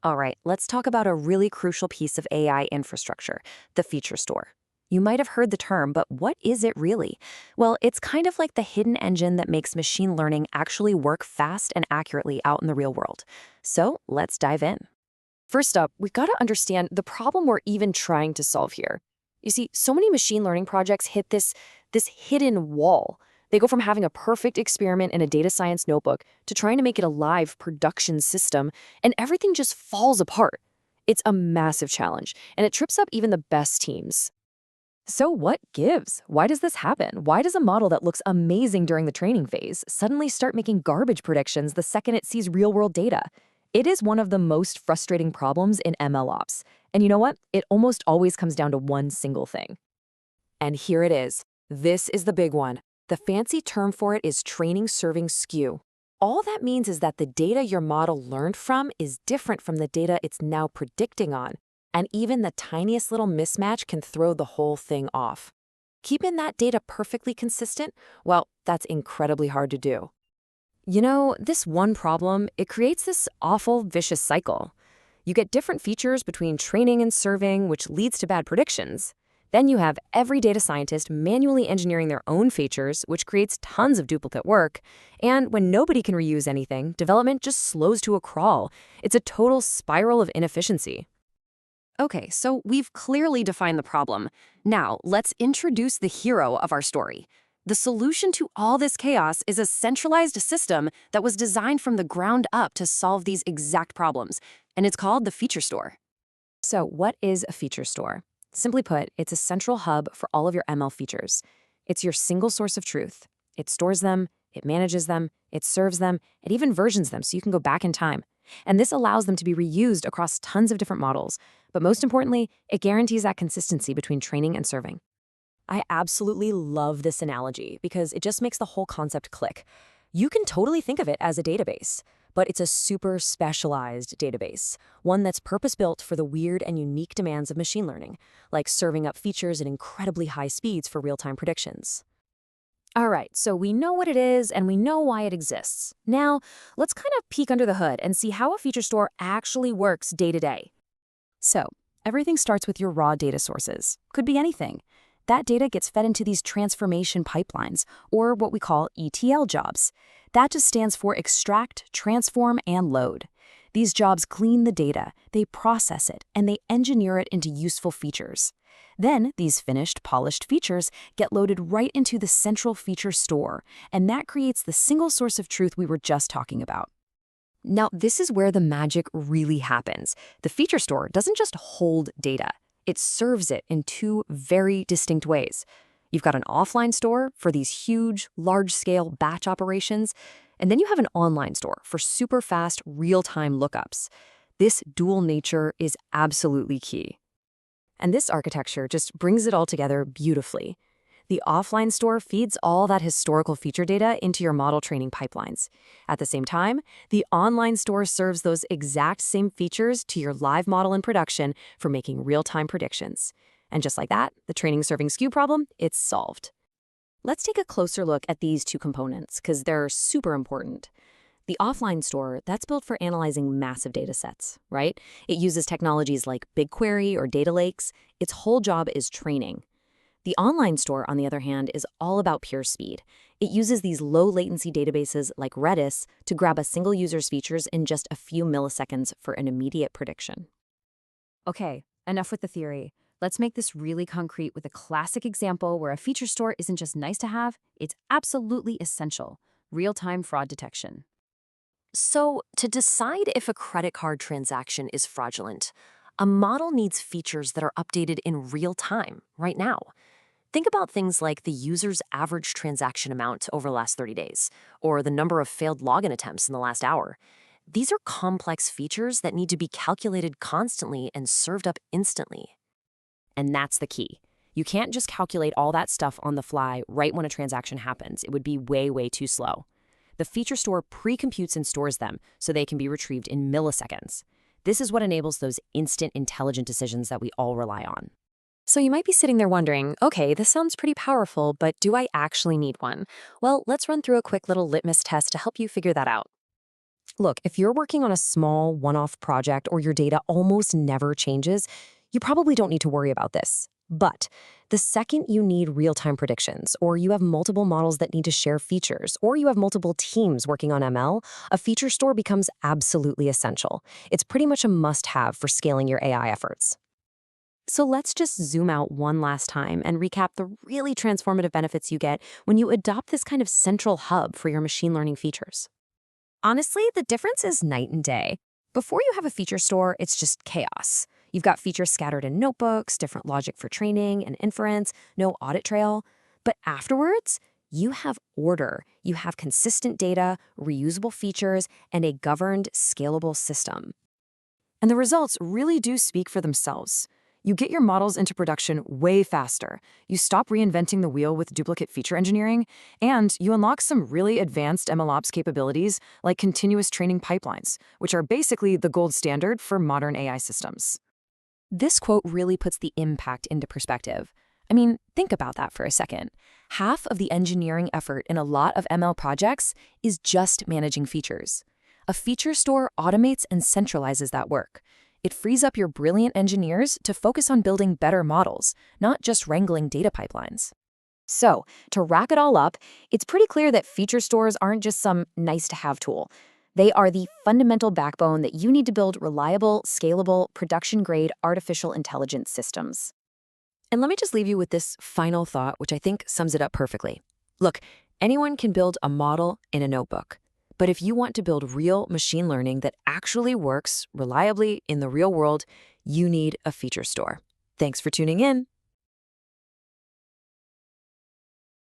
All right, let's talk about a really crucial piece of AI infrastructure, the feature store. You might have heard the term, but what is it really? Well, it's kind of like the hidden engine that makes machine learning actually work fast and accurately out in the real world. So let's dive in. First up, we've got to understand the problem we're even trying to solve here. You see, so many machine learning projects hit this hidden wall. They go from having a perfect experiment in a data science notebook to trying to make it a live production system, and everything just falls apart. It's a massive challenge, and it trips up even the best teams. So what gives? Why does this happen? Why does a model that looks amazing during the training phase suddenly start making garbage predictions the second it sees real-world data? It is one of the most frustrating problems in MLOps. And you know what? It almost always comes down to one single thing. And here it is. This is the big one. The fancy term for it is training serving skew. All that means is that the data your model learned from is different from the data it's now predicting on. And even the tiniest little mismatch can throw the whole thing off. Keeping that data perfectly consistent, well, that's incredibly hard to do. You know, this one problem, it creates this awful vicious cycle. You get different features between training and serving, which leads to bad predictions. Then you have every data scientist manually engineering their own features, which creates tons of duplicate work. And when nobody can reuse anything, development just slows to a crawl. It's a total spiral of inefficiency. Okay, so we've clearly defined the problem. Now, let's introduce the hero of our story. The solution to all this chaos is a centralized system that was designed from the ground up to solve these exact problems, and it's called the feature store. So what is a feature store? Simply put, it's a central hub for all of your ML features. It's your single source of truth. It stores them, it manages them, it serves them, it even versions them so you can go back in time. And this allows them to be reused across tons of different models. But most importantly, it guarantees that consistency between training and serving. I absolutely love this analogy because it just makes the whole concept click. You can totally think of it as a database, but it's a super specialized database, one that's purpose-built for the weird and unique demands of machine learning, like serving up features at incredibly high speeds for real-time predictions. All right, so we know what it is and we know why it exists. Now, let's kind of peek under the hood and see how a feature store actually works day to day. So, everything starts with your raw data sources. Could be anything. That data gets fed into these transformation pipelines, or what we call ETL jobs. That just stands for extract, transform, and load. These jobs clean the data, they process it, and they engineer it into useful features. Then, these finished, polished features get loaded right into the central feature store, and that creates the single source of truth we were just talking about. Now, this is where the magic really happens. The feature store doesn't just hold data. It serves it in two very distinct ways. You've got an offline store for these huge, large-scale batch operations, and then you have an online store for super fast, real-time lookups. This dual nature is absolutely key. And this architecture just brings it all together beautifully. The offline store feeds all that historical feature data into your model training pipelines. At the same time, the online store serves those exact same features to your live model in production for making real-time predictions. And just like that, the training serving skew problem, it's solved. Let's take a closer look at these two components because they're super important. The offline store, that's built for analyzing massive data sets, right? It uses technologies like BigQuery or data lakes. Its whole job is training. The online store, on the other hand, is all about pure speed. It uses these low-latency databases like Redis to grab a single user's features in just a few milliseconds for an immediate prediction. Okay, enough with the theory. Let's make this really concrete with a classic example where a feature store isn't just nice to have, it's absolutely essential: real-time fraud detection. So, to decide if a credit card transaction is fraudulent, a model needs features that are updated in real time, right now. Think about things like the user's average transaction amount over the last 30 days, or the number of failed login attempts in the last hour. These are complex features that need to be calculated constantly and served up instantly. And that's the key. You can't just calculate all that stuff on the fly right when a transaction happens. It would be way, way too slow. The feature store pre-computes and stores them so they can be retrieved in milliseconds. This is what enables those instant intelligent decisions that we all rely on. So you might be sitting there wondering, okay, this sounds pretty powerful, but do I actually need one? Well, let's run through a quick little litmus test to help you figure that out. Look, if you're working on a small, one-off project or your data almost never changes, you probably don't need to worry about this. But the second you need real-time predictions, or you have multiple models that need to share features, or you have multiple teams working on ML, a feature store becomes absolutely essential. It's pretty much a must-have for scaling your AI efforts. So let's just zoom out one last time and recap the really transformative benefits you get when you adopt this kind of central hub for your machine learning features. Honestly, the difference is night and day. Before you have a feature store, it's just chaos. You've got features scattered in notebooks, different logic for training and inference, no audit trail. But afterwards, you have order. You have consistent data, reusable features, and a governed, scalable system. And the results really do speak for themselves. You get your models into production way faster, you stop reinventing the wheel with duplicate feature engineering, and you unlock some really advanced MLOps capabilities like continuous training pipelines, which are basically the gold standard for modern AI systems. This quote really puts the impact into perspective. I mean, think about that for a second. Half of the engineering effort in a lot of ML projects is just managing features. A feature store automates and centralizes that work. It frees up your brilliant engineers to focus on building better models, not just wrangling data pipelines. So, to wrap it all up, it's pretty clear that feature stores aren't just some nice-to-have tool. They are the fundamental backbone that you need to build reliable, scalable, production-grade artificial intelligence systems. And let me just leave you with this final thought, which I think sums it up perfectly. Look, anyone can build a model in a notebook. But if you want to build real machine learning that actually works reliably in the real world, you need a feature store. Thanks for tuning in.